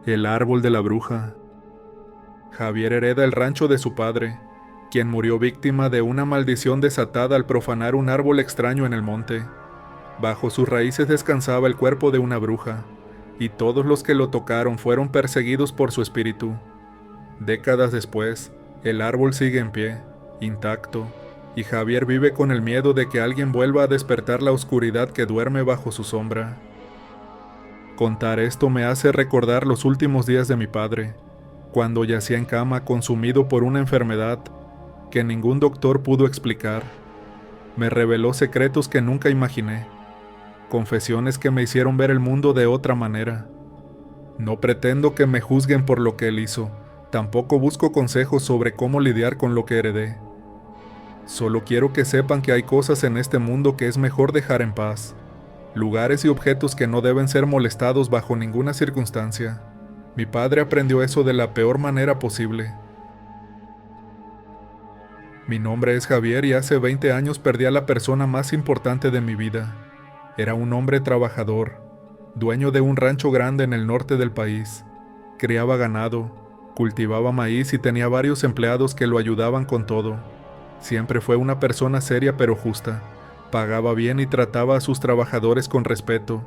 El árbol de la bruja. Javier hereda el rancho de su padre, quien murió víctima de una maldición desatada al profanar un árbol extraño en el monte. Bajo sus raíces descansaba el cuerpo de una bruja, y todos los que lo tocaron fueron perseguidos por su espíritu. Décadas después, el árbol sigue en pie, intacto, y Javier vive con el miedo de que alguien vuelva a despertar la oscuridad que duerme bajo su sombra. Contar esto me hace recordar los últimos días de mi padre, cuando yacía en cama consumido por una enfermedad que ningún doctor pudo explicar. Me reveló secretos que nunca imaginé, confesiones que me hicieron ver el mundo de otra manera. No pretendo que me juzguen por lo que él hizo, tampoco busco consejos sobre cómo lidiar con lo que heredé. Solo quiero que sepan que hay cosas en este mundo que es mejor dejar en paz, lugares y objetos que no deben ser molestados bajo ninguna circunstancia. Mi padre aprendió eso de la peor manera posible. Mi nombre es Javier y hace 20 años perdí a la persona más importante de mi vida. Era un hombre trabajador, dueño de un rancho grande en el norte del país. Criaba ganado, cultivaba maíz y tenía varios empleados que lo ayudaban con todo. Siempre fue una persona seria pero justa. Pagaba bien y trataba a sus trabajadores con respeto.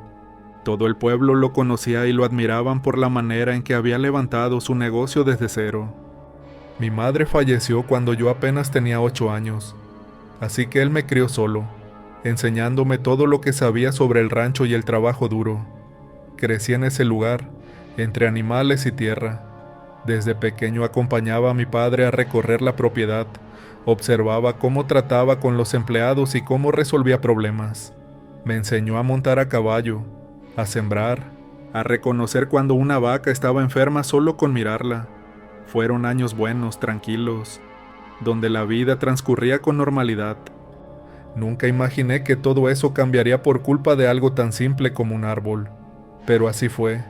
Todo el pueblo lo conocía y lo admiraban por la manera en que había levantado su negocio desde cero. Mi madre falleció cuando yo apenas tenía 8 años, así que él me crió solo, enseñándome todo lo que sabía sobre el rancho y el trabajo duro. Crecí en ese lugar, entre animales y tierra. Desde pequeño acompañaba a mi padre a recorrer la propiedad, observaba cómo trataba con los empleados y cómo resolvía problemas. Me enseñó a montar a caballo, a sembrar, a reconocer cuando una vaca estaba enferma solo con mirarla. Fueron años buenos, tranquilos, donde la vida transcurría con normalidad. Nunca imaginé que todo eso cambiaría por culpa de algo tan simple como un árbol, pero así fue,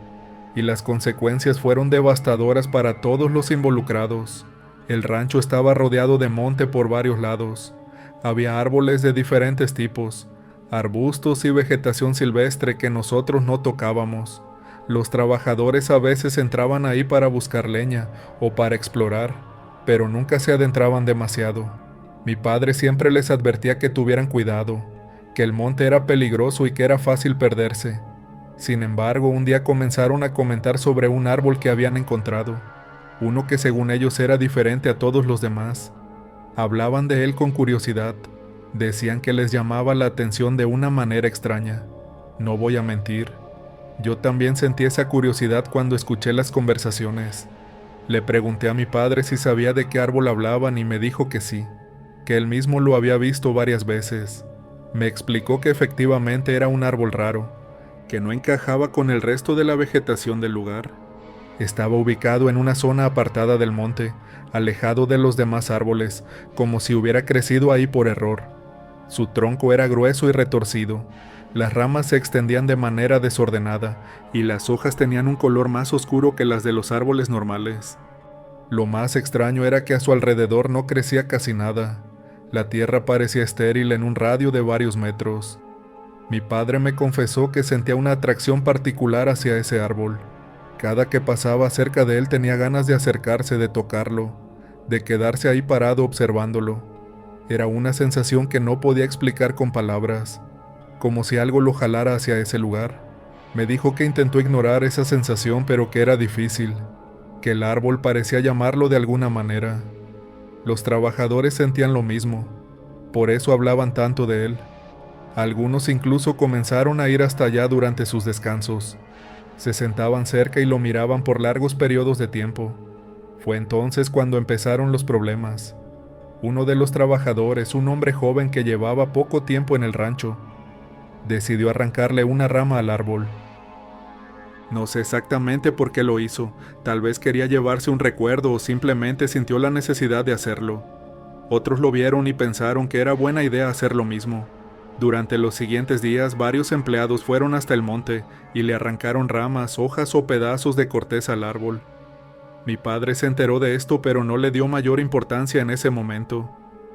y las consecuencias fueron devastadoras para todos los involucrados. El rancho estaba rodeado de monte por varios lados. Había árboles de diferentes tipos, arbustos y vegetación silvestre que nosotros no tocábamos. Los trabajadores a veces entraban ahí para buscar leña o para explorar, pero nunca se adentraban demasiado. Mi padre siempre les advertía que tuvieran cuidado, que el monte era peligroso y que era fácil perderse. Sin embargo, un día comenzaron a comentar sobre un árbol que habían encontrado, uno que según ellos era diferente a todos los demás. Hablaban de él con curiosidad, decían que les llamaba la atención de una manera extraña. No voy a mentir. Yo también sentí esa curiosidad cuando escuché las conversaciones. Le pregunté a mi padre si sabía de qué árbol hablaban y me dijo que sí, que él mismo lo había visto varias veces. Me explicó que efectivamente era un árbol raro, que no encajaba con el resto de la vegetación del lugar. Estaba ubicado en una zona apartada del monte, alejado de los demás árboles, como si hubiera crecido ahí por error. Su tronco era grueso y retorcido. Las ramas se extendían de manera desordenada, y las hojas tenían un color más oscuro que las de los árboles normales. Lo más extraño era que a su alrededor no crecía casi nada. La tierra parecía estéril en un radio de varios metros. Mi padre me confesó que sentía una atracción particular hacia ese árbol. Cada que pasaba cerca de él tenía ganas de acercarse, de tocarlo, de quedarse ahí parado observándolo. Era una sensación que no podía explicar con palabras, como si algo lo jalara hacia ese lugar. Me dijo que intentó ignorar esa sensación, pero que era difícil, que el árbol parecía llamarlo de alguna manera. Los trabajadores sentían lo mismo, por eso hablaban tanto de él. Algunos incluso comenzaron a ir hasta allá durante sus descansos. Se sentaban cerca y lo miraban por largos periodos de tiempo. Fue entonces cuando empezaron los problemas. Uno de los trabajadores, un hombre joven que llevaba poco tiempo en el rancho, decidió arrancarle una rama al árbol. No sé exactamente por qué lo hizo, tal vez quería llevarse un recuerdo o simplemente sintió la necesidad de hacerlo. Otros lo vieron y pensaron que era buena idea hacer lo mismo. Durante los siguientes días, varios empleados fueron hasta el monte y le arrancaron ramas, hojas o pedazos de corteza al árbol. Mi padre se enteró de esto, pero no le dio mayor importancia en ese momento.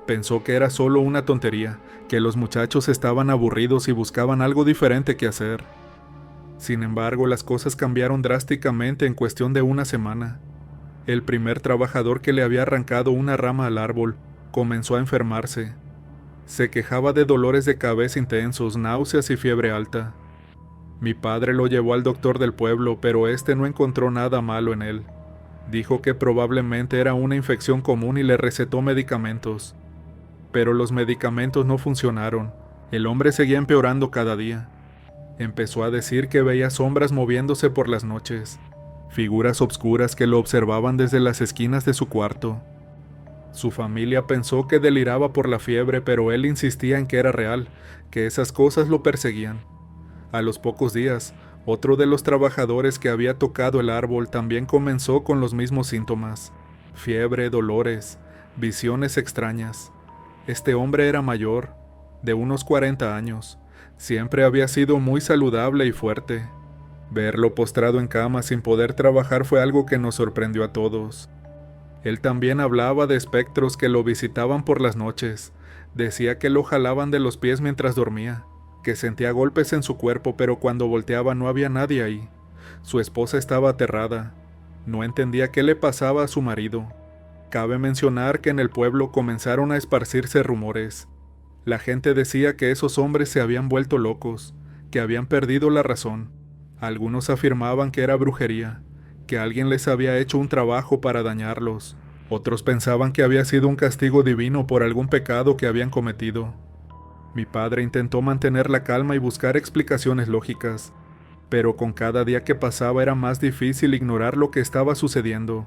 Pensó que era solo una tontería, que los muchachos estaban aburridos y buscaban algo diferente que hacer. Sin embargo, las cosas cambiaron drásticamente en cuestión de una semana. El primer trabajador que le había arrancado una rama al árbol comenzó a enfermarse. Se quejaba de dolores de cabeza intensos, náuseas y fiebre alta. Mi padre lo llevó al doctor del pueblo, pero este no encontró nada malo en él. Dijo que probablemente era una infección común y le recetó medicamentos. Pero los medicamentos no funcionaron. El hombre seguía empeorando cada día. Empezó a decir que veía sombras moviéndose por las noches, figuras obscuras que lo observaban desde las esquinas de su cuarto. Su familia pensó que deliraba por la fiebre, pero él insistía en que era real, que esas cosas lo perseguían. A los pocos días, otro de los trabajadores que había tocado el árbol también comenzó con los mismos síntomas: fiebre, dolores, visiones extrañas. Este hombre era mayor, de unos 40 años. Siempre había sido muy saludable y fuerte. Verlo postrado en cama sin poder trabajar fue algo que nos sorprendió a todos. Él también hablaba de espectros que lo visitaban por las noches. Decía que lo jalaban de los pies mientras dormía, que sentía golpes en su cuerpo, pero cuando volteaba no había nadie ahí. Su esposa estaba aterrada. No entendía qué le pasaba a su marido. Cabe mencionar que en el pueblo comenzaron a esparcirse rumores. La gente decía que esos hombres se habían vuelto locos, que habían perdido la razón. Algunos afirmaban que era brujería, que alguien les había hecho un trabajo para dañarlos. Otros pensaban que había sido un castigo divino por algún pecado que habían cometido. Mi padre intentó mantener la calma y buscar explicaciones lógicas, pero con cada día que pasaba era más difícil ignorar lo que estaba sucediendo.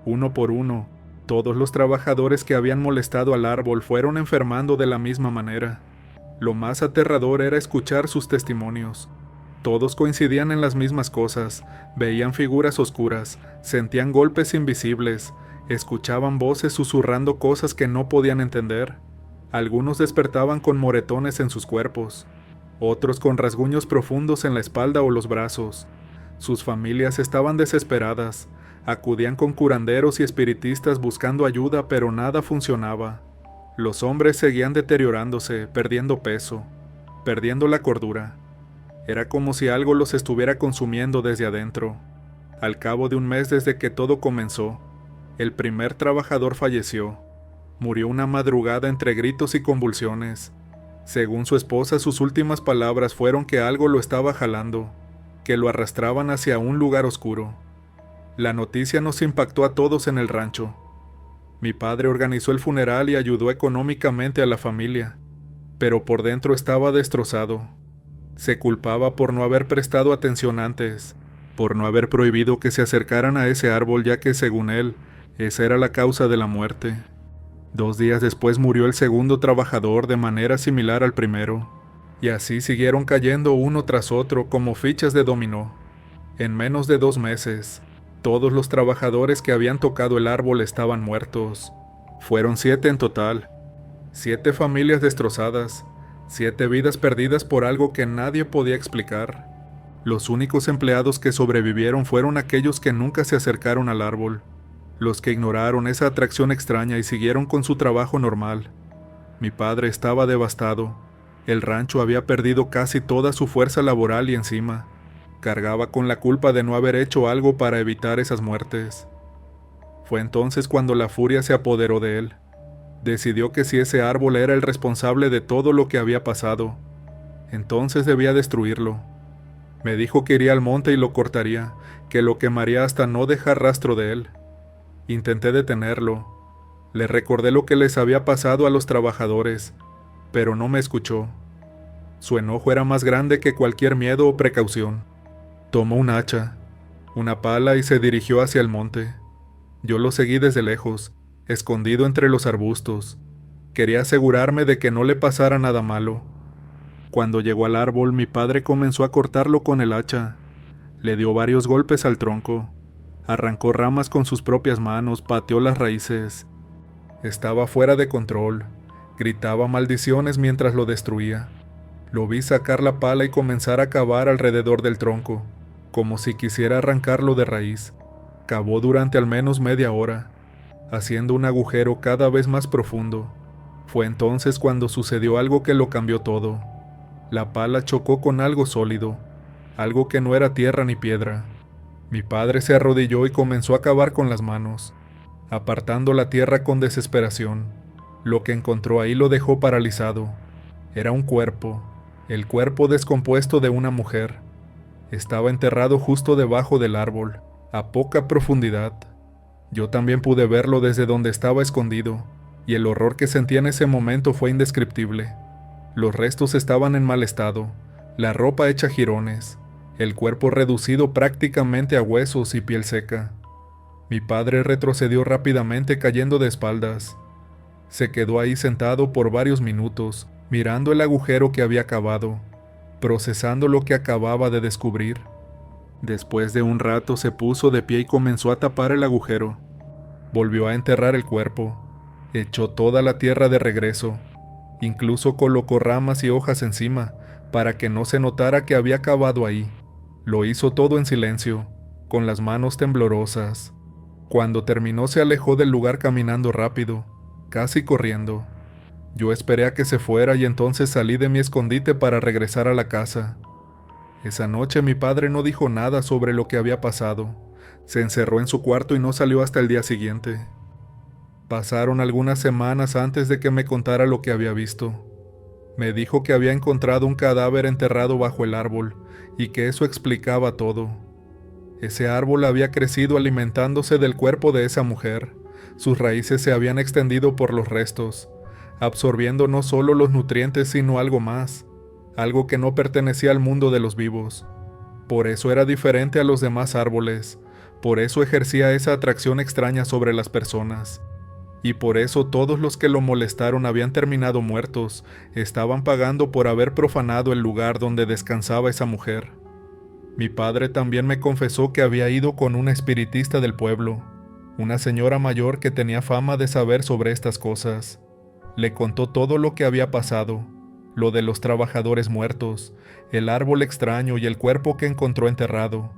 Uno por uno, todos los trabajadores que habían molestado al árbol fueron enfermando de la misma manera. Lo más aterrador era escuchar sus testimonios. Todos coincidían en las mismas cosas, veían figuras oscuras, sentían golpes invisibles, escuchaban voces susurrando cosas que no podían entender. Algunos despertaban con moretones en sus cuerpos, otros con rasguños profundos en la espalda o los brazos. Sus familias estaban desesperadas. Acudían con curanderos y espiritistas buscando ayuda, pero nada funcionaba. Los hombres seguían deteriorándose, perdiendo peso, perdiendo la cordura. Era como si algo los estuviera consumiendo desde adentro. Al cabo de un mes desde que todo comenzó, el primer trabajador falleció. Murió una madrugada entre gritos y convulsiones. Según su esposa, sus últimas palabras fueron que algo lo estaba jalando, que lo arrastraban hacia un lugar oscuro. La noticia nos impactó a todos en el rancho. Mi padre organizó el funeral y ayudó económicamente a la familia, pero por dentro estaba destrozado. Se culpaba por no haber prestado atención antes, por no haber prohibido que se acercaran a ese árbol, ya que según él, esa era la causa de la muerte. 2 días después murió el segundo trabajador de manera similar al primero, y así siguieron cayendo uno tras otro como fichas de dominó. En menos de 2 meses, todos los trabajadores que habían tocado el árbol estaban muertos. Fueron 7 en total. 7 familias destrozadas, 7 vidas perdidas por algo que nadie podía explicar. Los únicos empleados que sobrevivieron fueron aquellos que nunca se acercaron al árbol, los que ignoraron esa atracción extraña y siguieron con su trabajo normal. Mi padre estaba devastado. El rancho había perdido casi toda su fuerza laboral y encima cargaba con la culpa de no haber hecho algo para evitar esas muertes. Fue entonces cuando la furia se apoderó de él. Decidió que si ese árbol era el responsable de todo lo que había pasado, entonces debía destruirlo. Me dijo que iría al monte y lo cortaría, que lo quemaría hasta no dejar rastro de él. Intenté detenerlo. Le recordé lo que les había pasado a los trabajadores, pero no me escuchó. Su enojo era más grande que cualquier miedo o precaución. Tomó un hacha, una pala y se dirigió hacia el monte. Yo lo seguí desde lejos, escondido entre los arbustos. Quería asegurarme de que no le pasara nada malo. Cuando llegó al árbol, mi padre comenzó a cortarlo con el hacha. Le dio varios golpes al tronco. Arrancó ramas con sus propias manos, pateó las raíces. Estaba fuera de control. Gritaba maldiciones mientras lo destruía. Lo vi sacar la pala y comenzar a cavar alrededor del tronco, como si quisiera arrancarlo de raíz. Cavó durante al menos media hora, haciendo un agujero cada vez más profundo. Fue entonces cuando sucedió algo que lo cambió todo. La pala chocó con algo sólido. algo que no era tierra ni piedra. Mi padre se arrodilló y comenzó a cavar con las manos, apartando la tierra con desesperación. Lo que encontró ahí lo dejó paralizado. Era un cuerpo, el cuerpo descompuesto de una mujer. Estaba enterrado justo debajo del árbol, a poca profundidad. Yo también pude verlo desde donde estaba escondido, y el horror que sentí en ese momento fue indescriptible. Los restos estaban en mal estado, la ropa hecha jirones, el cuerpo reducido prácticamente a huesos y piel seca. Mi padre retrocedió rápidamente cayendo de espaldas. Se quedó ahí sentado por varios minutos, mirando el agujero que había cavado, procesando lo que acababa de descubrir. Después de un rato se puso de pie y comenzó a tapar el agujero. Volvió a enterrar el cuerpo, echó toda la tierra de regreso, incluso colocó ramas y hojas encima para que no se notara que había cavado ahí. Lo hizo todo en silencio, con las manos temblorosas. Cuando terminó se alejó del lugar caminando rápido, casi corriendo. Yo esperé a que se fuera y entonces salí de mi escondite para regresar a la casa. Esa noche mi padre no dijo nada sobre lo que había pasado. Se encerró en su cuarto y no salió hasta el día siguiente. Pasaron algunas semanas antes de que me contara lo que había visto. Me dijo que había encontrado un cadáver enterrado bajo el árbol y que eso explicaba todo. Ese árbol había crecido alimentándose del cuerpo de esa mujer. Sus raíces se habían extendido por los restos, absorbiendo no solo los nutrientes sino algo más, algo que no pertenecía al mundo de los vivos. Por eso era diferente a los demás árboles, por eso ejercía esa atracción extraña sobre las personas. Y por eso todos los que lo molestaron habían terminado muertos, estaban pagando por haber profanado el lugar donde descansaba esa mujer. Mi padre también me confesó que había ido con una espiritista del pueblo, una señora mayor que tenía fama de saber sobre estas cosas. Le contó todo lo que había pasado, lo de los trabajadores muertos, el árbol extraño y el cuerpo que encontró enterrado.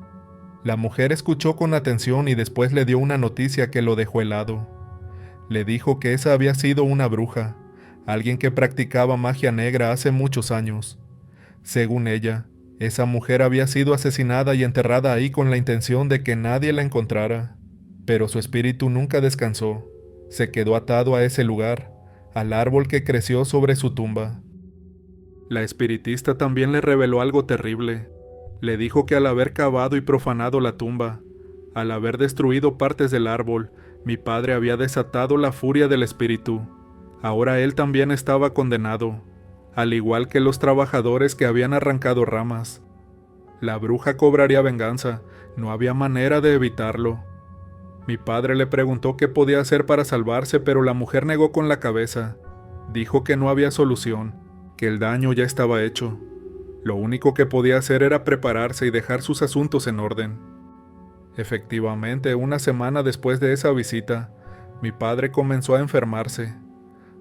La mujer escuchó con atención y después le dio una noticia que lo dejó helado. Le dijo que esa había sido una bruja, alguien que practicaba magia negra hace muchos años. Según ella, esa mujer había sido asesinada y enterrada ahí con la intención de que nadie la encontrara. Pero su espíritu nunca descansó. Se quedó atado a ese lugar, al árbol que creció sobre su tumba. La espiritista también le reveló algo terrible. Le dijo que al haber cavado y profanado la tumba, al haber destruido partes del árbol, mi padre había desatado la furia del espíritu. Ahora él también estaba condenado, al igual que los trabajadores que habían arrancado ramas. La bruja cobraría venganza, no había manera de evitarlo. Mi padre le preguntó qué podía hacer para salvarse, pero la mujer negó con la cabeza. Dijo que no había solución, que el daño ya estaba hecho. Lo único que podía hacer era prepararse y dejar sus asuntos en orden. Efectivamente, una semana después de esa visita, mi padre comenzó a enfermarse.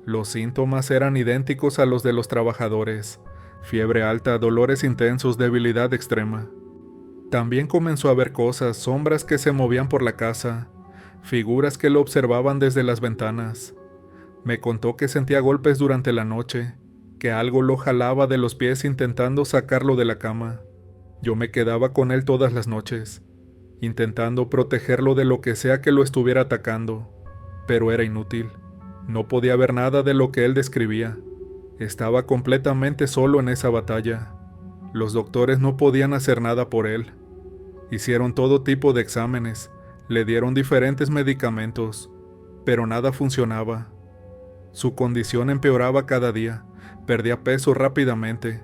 Los síntomas eran idénticos a los de los trabajadores: fiebre alta, dolores intensos, debilidad extrema. También comenzó a ver cosas, sombras que se movían por la casa, figuras que lo observaban desde las ventanas. Me contó que sentía golpes durante la noche, que algo lo jalaba de los pies intentando sacarlo de la cama. Yo me quedaba con él todas las noches, intentando protegerlo de lo que sea que lo estuviera atacando, pero era inútil. No podía ver nada de lo que él describía. Estaba completamente solo en esa batalla. Los doctores no podían hacer nada por él. Hicieron todo tipo de exámenes, le dieron diferentes medicamentos, pero nada funcionaba. Su condición empeoraba cada día, perdía peso rápidamente.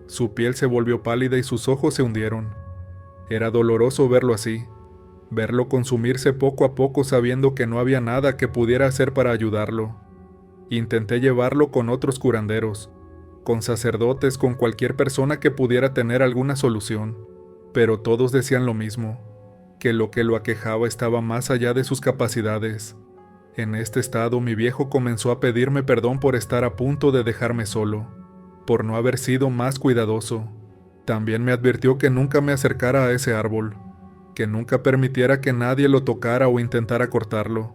Su piel se volvió pálida y sus ojos se hundieron. Era doloroso verlo así, verlo consumirse poco a poco sabiendo que no había nada que pudiera hacer para ayudarlo. Intenté llevarlo con otros curanderos, con sacerdotes, con cualquier persona que pudiera tener alguna solución, pero todos decían lo mismo, que lo aquejaba estaba más allá de sus capacidades. En este estado mi viejo comenzó a pedirme perdón por estar a punto de dejarme solo, por no haber sido más cuidadoso. También me advirtió que nunca me acercara a ese árbol, que nunca permitiera que nadie lo tocara o intentara cortarlo.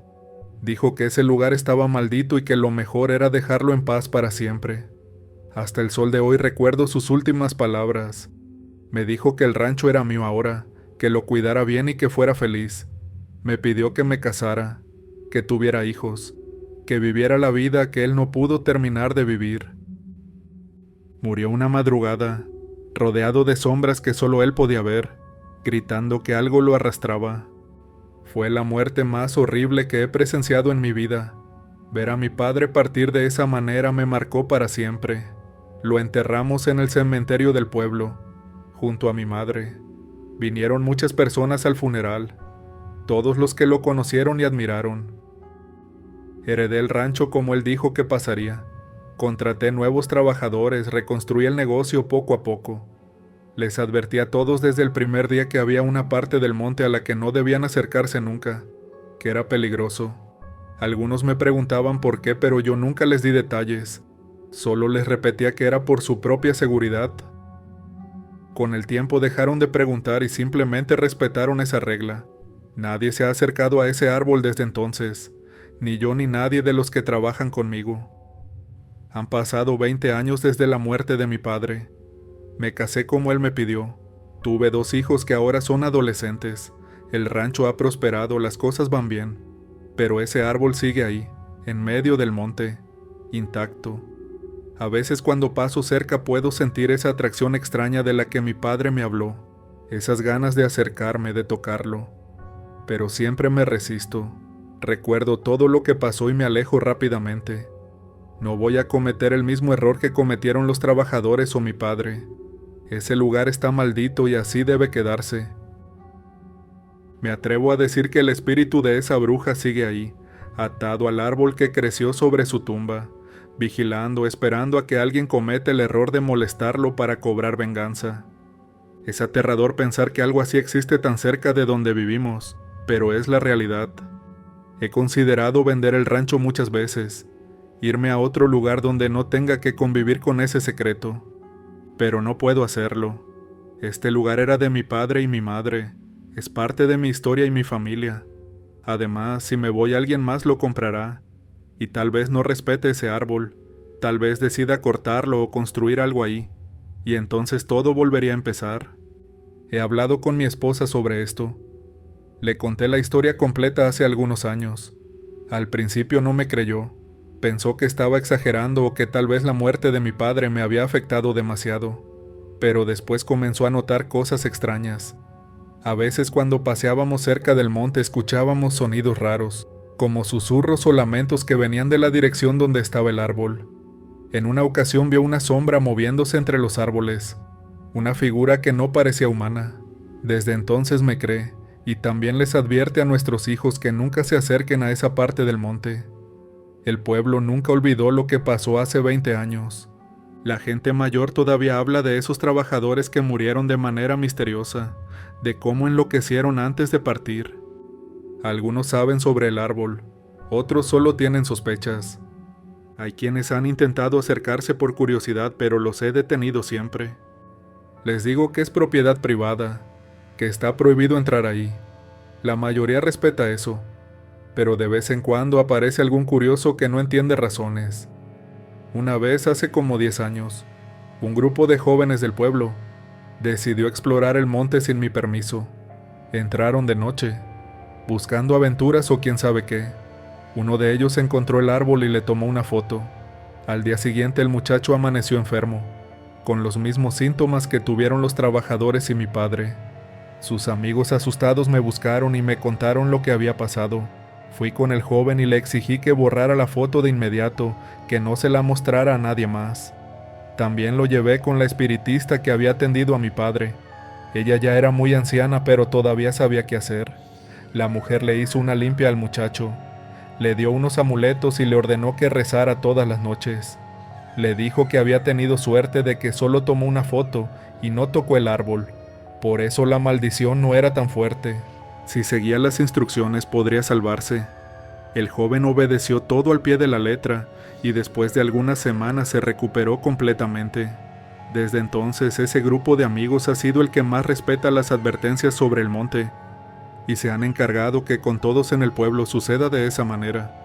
Dijo que ese lugar estaba maldito y que lo mejor era dejarlo en paz para siempre. Hasta el sol de hoy recuerdo sus últimas palabras. Me dijo que el rancho era mío ahora, que lo cuidara bien y que fuera feliz. Me pidió que me casara, que tuviera hijos, que viviera la vida que él no pudo terminar de vivir. Murió una madrugada, rodeado de sombras que solo él podía ver, gritando que algo lo arrastraba. Fue la muerte más horrible que he presenciado en mi vida. Ver a mi padre partir de esa manera me marcó para siempre. Lo enterramos en el cementerio del pueblo, junto a mi madre. Vinieron muchas personas al funeral, todos los que lo conocieron y admiraron. Heredé el rancho como él dijo que pasaría. Contraté nuevos trabajadores, reconstruí el negocio poco a poco. Les advertí a todos desde el primer día que había una parte del monte a la que no debían acercarse nunca, que era peligroso. Algunos me preguntaban por qué, pero yo nunca les di detalles. Solo les repetía que era por su propia seguridad. Con el tiempo dejaron de preguntar y simplemente respetaron esa regla. Nadie se ha acercado a ese árbol desde entonces, ni yo ni nadie de los que trabajan conmigo. Han pasado 20 años desde la muerte de mi padre. Me casé como él me pidió. Tuve 2 hijos que ahora son adolescentes. El rancho ha prosperado, las cosas van bien. Pero ese árbol sigue ahí, en medio del monte, intacto. A veces cuando paso cerca puedo sentir esa atracción extraña de la que mi padre me habló, esas ganas de acercarme, de tocarlo. Pero siempre me resisto. Recuerdo todo lo que pasó y me alejo rápidamente. No voy a cometer el mismo error que cometieron los trabajadores o mi padre. Ese lugar está maldito y así debe quedarse. Me atrevo a decir que el espíritu de esa bruja sigue ahí, atado al árbol que creció sobre su tumba, vigilando, esperando a que alguien cometa el error de molestarlo para cobrar venganza. Es aterrador pensar que algo así existe tan cerca de donde vivimos, pero es la realidad. He considerado vender el rancho muchas veces, irme a otro lugar donde no tenga que convivir con ese secreto, pero no puedo hacerlo. Este lugar era de mi padre y mi madre, es parte de mi historia y mi familia. Además, si me voy alguien más lo comprará, y tal vez no respete ese árbol, tal vez decida cortarlo o construir algo ahí, y entonces todo volvería a empezar. He hablado con mi esposa sobre esto. Le conté la historia completa hace algunos años. Al principio no me creyó. Pensó que estaba exagerando o que tal vez la muerte de mi padre me había afectado demasiado. Pero después comenzó a notar cosas extrañas. A veces cuando paseábamos cerca del monte escuchábamos sonidos raros, como susurros o lamentos que venían de la dirección donde estaba el árbol. En una ocasión vio una sombra moviéndose entre los árboles, una figura que no parecía humana. Desde entonces me cree, y también les advierte a nuestros hijos que nunca se acerquen a esa parte del monte. El pueblo nunca olvidó lo que pasó hace 20 años. La gente mayor todavía habla de esos trabajadores que murieron de manera misteriosa, de cómo enloquecieron antes de partir. Algunos saben sobre el árbol, otros solo tienen sospechas. Hay quienes han intentado acercarse por curiosidad, pero los he detenido siempre. Les digo que es propiedad privada, que está prohibido entrar ahí. La mayoría respeta eso, pero de vez en cuando aparece algún curioso que no entiende razones. Una vez, hace como 10 años, un grupo de jóvenes del pueblo decidió explorar el monte sin mi permiso. Entraron de noche, buscando aventuras o quién sabe qué. Uno de ellos encontró el árbol y le tomó una foto. Al día siguiente el muchacho amaneció enfermo, con los mismos síntomas que tuvieron los trabajadores y mi padre. Sus amigos asustados me buscaron y me contaron lo que había pasado. Fui con el joven y le exigí que borrara la foto de inmediato, que no se la mostrara a nadie más. También lo llevé con la espiritista que había atendido a mi padre. Ella ya era muy anciana, pero todavía sabía qué hacer. La mujer le hizo una limpia al muchacho, le dio unos amuletos y le ordenó que rezara todas las noches. Le dijo que había tenido suerte de que solo tomó una foto y no tocó el árbol. Por eso la maldición no era tan fuerte. Si seguía las instrucciones podría salvarse. El joven obedeció todo al pie de la letra y después de algunas semanas se recuperó completamente. Desde entonces ese grupo de amigos ha sido el que más respeta las advertencias sobre el monte y se han encargado que con todos en el pueblo suceda de esa manera.